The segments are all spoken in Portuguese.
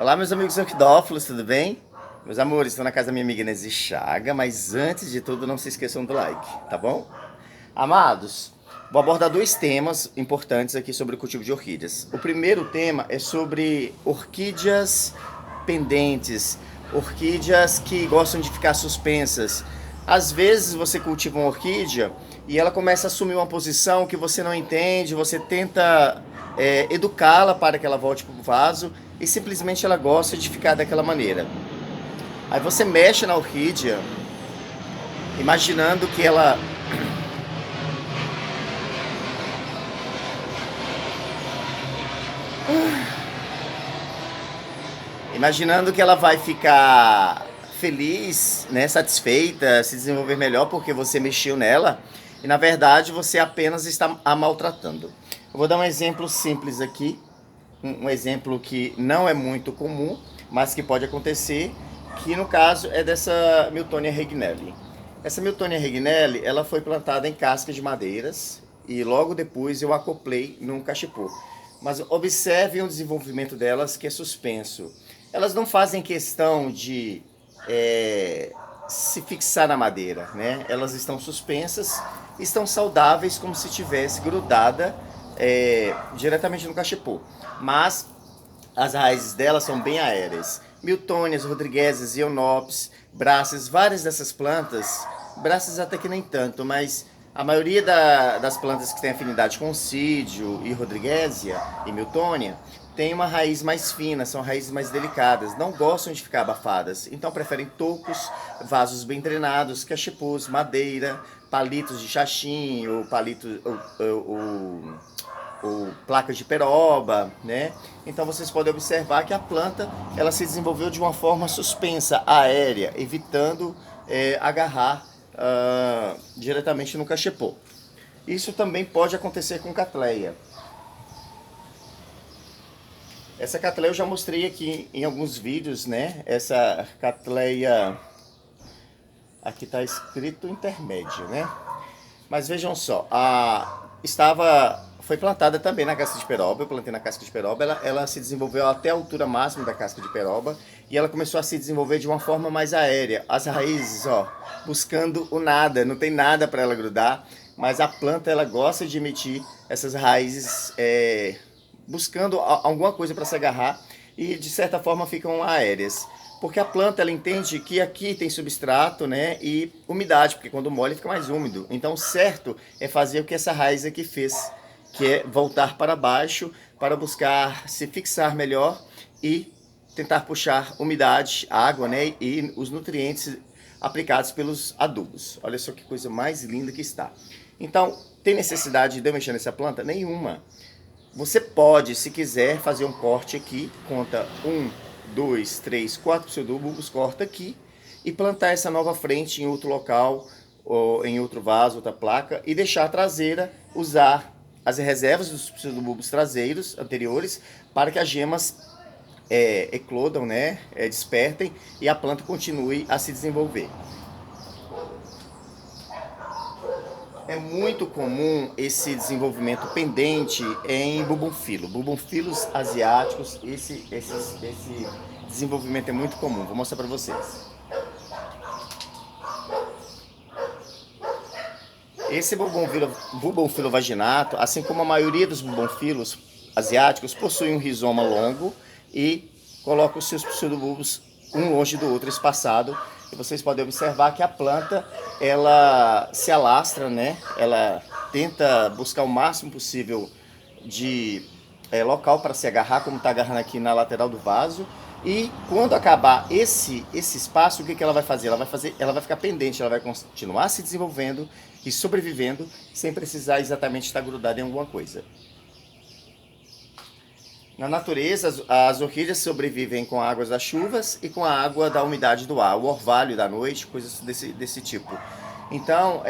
Olá, meus amigos orquidófilos, tudo bem? Meus amores, estou na casa da minha amiga Inês Chaga, mas antes de tudo, não se esqueçam do like, tá bom? Amados, vou abordar dois temas importantes aqui sobre o cultivo de orquídeas. O primeiro tema é sobre orquídeas pendentes, orquídeas que gostam de ficar suspensas. Às vezes você cultiva uma orquídea e ela começa a assumir uma posição que você não entende, você tenta educá-la para que ela volte para o vaso e simplesmente ela gosta de ficar daquela maneira. Aí você mexe na orquídea, imaginando que ela vai ficar feliz, né, satisfeita, se desenvolver melhor porque você mexeu nela e na verdade você apenas está a maltratando. Eu vou dar um exemplo simples aqui, um exemplo que não é muito comum, mas que pode acontecer, que no caso é dessa Miltonia regnelli. Essa Miltonia regnelli, ela foi plantada em cascas de madeiras e logo depois eu acoplei num cachepô. Mas observe o desenvolvimento delas que é suspenso. Elas não fazem questão de se fixar na madeira, né? Elas estão suspensas, estão saudáveis como se tivesse grudada diretamente no cachepô. Mas as raízes delas são bem aéreas. Miltônias, rodriguesas, eonopes, braças, várias dessas plantas, braças até que nem tanto, mas a maioria das plantas que tem afinidade com sídio e rodriguesia e miltônia tem uma raiz mais fina, são raízes mais delicadas, não gostam de ficar abafadas, então preferem tocos, vasos bem drenados, cachepôs, madeira, palitos de xaxim, ou palitos, ou placas de peroba, né? Então vocês podem observar que a planta ela se desenvolveu de uma forma suspensa, aérea, evitando agarrar diretamente no cachepô. Isso também pode acontecer com Cattleya. Essa Cattleya eu já mostrei aqui em alguns vídeos, né? Essa Cattleya, aqui está escrito intermédio, né? Mas vejam só, foi plantada também na casca de peroba, eu plantei na casca de peroba, ela se desenvolveu até a altura máxima da casca de peroba e ela começou a se desenvolver de uma forma mais aérea. As raízes, ó, buscando o nada, não tem nada para ela grudar, mas a planta ela gosta de emitir essas raízes buscando alguma coisa para se agarrar e de certa forma ficam aéreas. Porque a planta ela entende que aqui tem substrato, né, e umidade, porque quando molha fica mais úmido. Então o certo é fazer o que essa raiz aqui fez, que é voltar para baixo para buscar se fixar melhor e tentar puxar umidade, água, né, e os nutrientes aplicados pelos adubos. Olha só que coisa mais linda que está. Então, tem necessidade de eu mexer nessa planta? Nenhuma. Você pode, se quiser, fazer um corte aqui, conta 1, 2, 3, 4 pseudobulbos, corta aqui e plantar essa nova frente em outro local, ou em outro vaso, outra placa, e deixar a traseira usar as reservas dos pseudobulbos traseiros anteriores para que as gemas eclodam, né, despertem e a planta continue a se desenvolver. É muito comum esse desenvolvimento pendente em bubonfilos asiáticos. Esse desenvolvimento é muito comum. Vou mostrar para vocês. Esse bubonfilo vaginato, assim como a maioria dos bubonfilos asiáticos, possui um rizoma longo e coloca os seus pseudobulbos um longe do outro, espaçado. E vocês podem observar que a planta ela se alastra, né? Ela tenta buscar o máximo possível de local para se agarrar, como está agarrando aqui na lateral do vaso. E quando acabar esse espaço, o que ela vai fazer? Ela vai ficar pendente, ela vai continuar se desenvolvendo e sobrevivendo sem precisar exatamente estar grudada em alguma coisa. Na natureza, as orquídeas sobrevivem com a água das chuvas e com a água da umidade do ar, o orvalho da noite, coisas desse tipo. Então,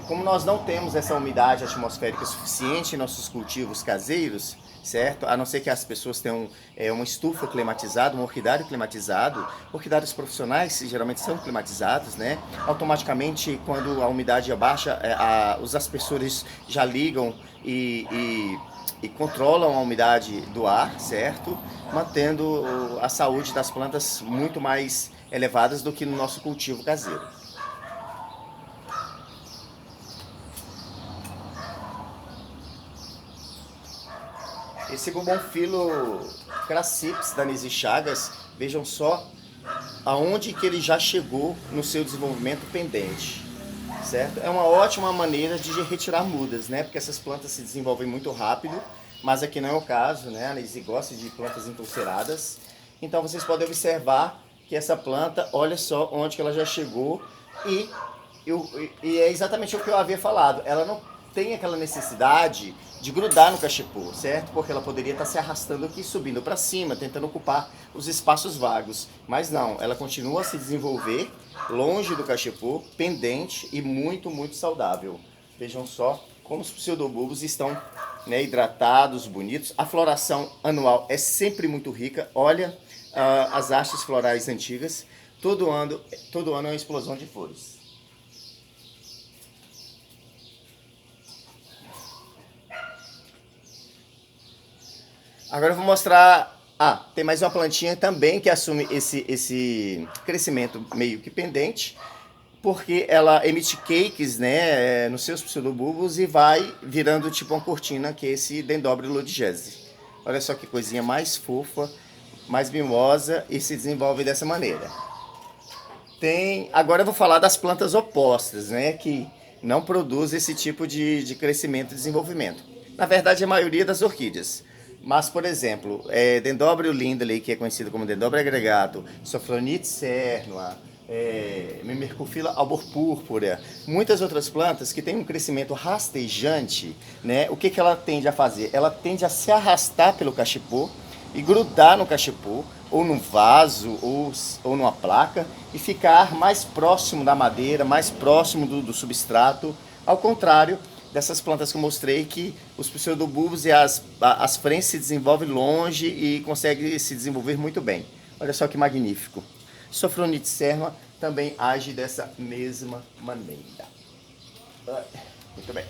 como nós não temos essa umidade atmosférica suficiente em nossos cultivos caseiros, certo? A não ser que as pessoas tenham uma estufa climatizada, um orquidário climatizado, orquidários profissionais geralmente são climatizados, né? Automaticamente, quando a umidade abaixa, os aspersores já ligam e e controlam a umidade do ar, certo? Mantendo a saúde das plantas muito mais elevadas do que no nosso cultivo caseiro. Esse Bonfilo Crassips da Nise Chagas, vejam só aonde que ele já chegou no seu desenvolvimento pendente, certo? É uma ótima maneira de retirar mudas, né? Porque essas plantas se desenvolvem muito rápido, mas aqui não é o caso, né? A Nise gosta de plantas entulceradas. Então vocês podem observar que essa planta, olha só onde que ela já chegou e é exatamente o que eu havia falado. Ela não tem aquela necessidade de grudar no cachepô, certo? Porque ela poderia estar se arrastando aqui, subindo para cima, tentando ocupar os espaços vagos. Mas não, ela continua a se desenvolver longe do cachepô, pendente e muito, muito saudável. Vejam só como os pseudobulbos estão, né, hidratados, bonitos. A floração anual é sempre muito rica. Olha as hastes florais antigas. Todo ano é uma explosão de flores. Agora eu vou mostrar... tem mais uma plantinha também que assume esse crescimento meio que pendente, porque ela emite cakes, né, nos seus pseudobulbos e vai virando tipo uma cortina, que é esse Dendrobium ludgesi. Olha só que coisinha mais fofa, mais mimosa e se desenvolve dessa maneira. Agora eu vou falar das plantas opostas, né, que não produzem esse tipo de crescimento e desenvolvimento. Na verdade, a maioria das orquídeas. Mas, por exemplo, Dendrobium lindley, que é conhecido como Dendrobium agregato, Sophronites cernua, Mercufila albor púrpura, muitas outras plantas que têm um crescimento rastejante, né? O que ela tende a fazer? Ela tende a se arrastar pelo cachepô e grudar no cachepô, ou num vaso, ou numa placa, e ficar mais próximo da madeira, mais próximo do substrato, ao contrário dessas plantas que eu mostrei, que os pseudobulbos e as frentes se desenvolvem longe e conseguem se desenvolver muito bem. Olha só que magnífico. Sophronites cernua também age dessa mesma maneira. Muito bem.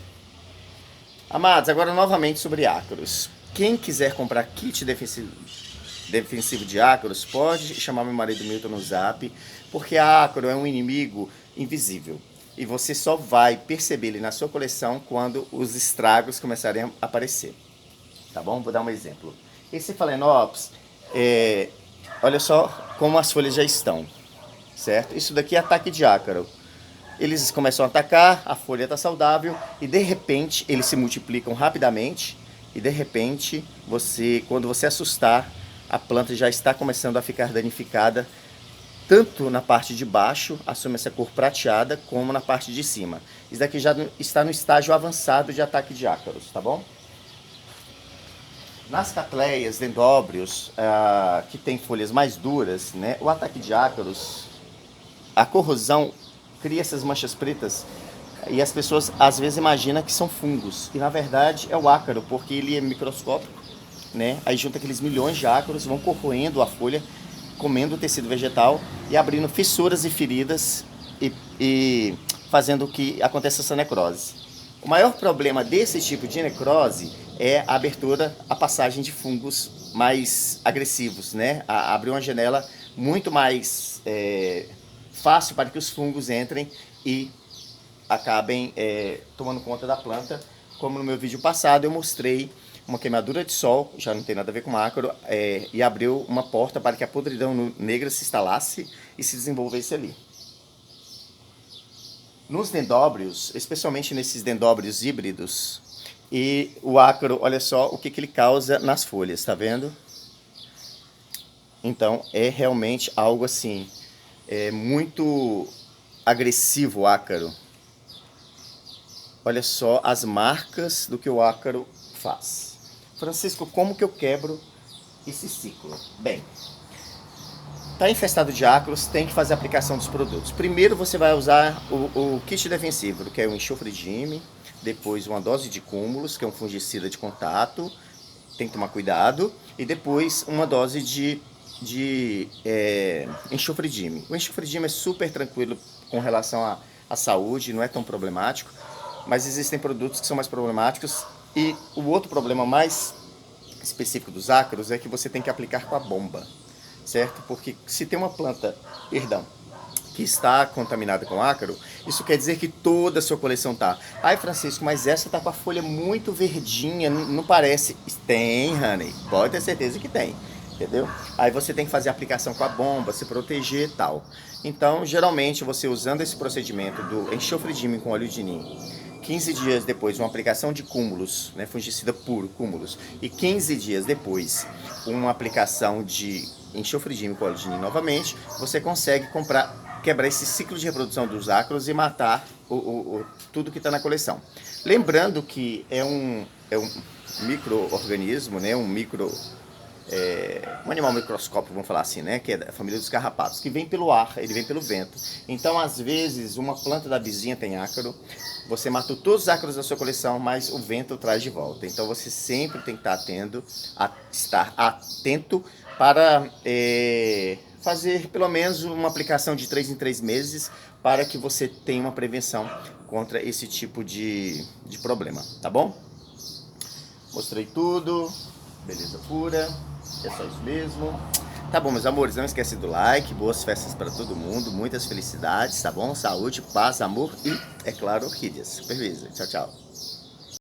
Amados, agora novamente sobre ácaros. Quem quiser comprar kit defensivo de ácaros, pode chamar meu marido Milton no zap, porque ácaro é um inimigo invisível. E você só vai perceber ele na sua coleção quando os estragos começarem a aparecer. Tá bom? Vou dar um exemplo. Esse Phalaenopsis, olha só como as folhas já estão, certo? Isso daqui é ataque de ácaro. Eles começam a atacar, a folha está saudável e de repente eles se multiplicam rapidamente e de repente, quando você assustar, a planta já está começando a ficar danificada, tanto na parte de baixo, assume essa cor prateada, como na parte de cima. Isso daqui já está no estágio avançado de ataque de ácaros, tá bom? Nas catleias, dendróbios, que tem folhas mais duras, né, o ataque de ácaros, a corrosão cria essas manchas pretas e as pessoas às vezes imaginam que são fungos. E na verdade é o ácaro, porque ele é microscópico, né? Aí junta aqueles milhões de ácaros, vão corroendo a folha, comendo o tecido vegetal e abrindo fissuras e feridas e fazendo que aconteça essa necrose. O maior problema desse tipo de necrose é a abertura, a passagem de fungos mais agressivos, né? Abrir uma janela muito mais fácil para que os fungos entrem e acabem tomando conta da planta. Como no meu vídeo passado eu mostrei uma queimadura de sol, já não tem nada a ver com ácaro, e abriu uma porta para que a podridão negra se instalasse e se desenvolvesse ali. Nos dendróbios, especialmente nesses dendróbios híbridos, e o ácaro, olha só o que ele causa nas folhas, tá vendo? Então é realmente algo assim, muito agressivo o ácaro. Olha só as marcas do que o ácaro faz. Francisco, como que eu quebro esse ciclo? Bem, está infestado de ácaros, tem que fazer a aplicação dos produtos. Primeiro você vai usar o kit defensivo, que é o enxofre de Ime, depois uma dose de cúmulos, que é um fungicida de contato, tem que tomar cuidado, e depois uma dose de enxofre de Ime. O enxofre de Ime é super tranquilo com relação à saúde, não é tão problemático, mas existem produtos que são mais problemáticos, E o outro problema mais específico dos ácaros é que você tem que aplicar com a bomba, certo? Porque se tem uma planta, perdão, que está contaminada com ácaro, isso quer dizer que toda a sua coleção tá. Ai, Francisco, mas essa tá com a folha muito verdinha, não parece. Tem, honey, pode ter certeza que tem, entendeu? Aí você tem que fazer a aplicação com a bomba, se proteger e tal. Então, geralmente, você usando esse procedimento do enxofre de com óleo de nim, 15 dias depois, uma aplicação de cúmulos, né, fungicida puro, cúmulos, e 15 dias depois, uma aplicação de enxofre de com óleo de nim novamente, você consegue quebrar esse ciclo de reprodução dos ácaros e matar tudo que está na coleção. Lembrando que é um micro-organismo, né, um animal microscópico, vamos falar assim, né? Que é da família dos carrapatos, que vem pelo ar, ele vem pelo vento. Então, às vezes, uma planta da vizinha tem ácaro, você matou todos os ácaros da sua coleção, mas o vento traz de volta. Então, você sempre tem que estar atento para fazer pelo menos uma aplicação de 3 em 3 meses para que você tenha uma prevenção contra esse tipo de problema, tá bom? Mostrei tudo, beleza pura. É só isso mesmo. Tá bom, meus amores, não esquece do like, boas festas para todo mundo, muitas felicidades, tá bom? Saúde, paz, amor e, é claro, orquídeas. Beleza, tchau, tchau.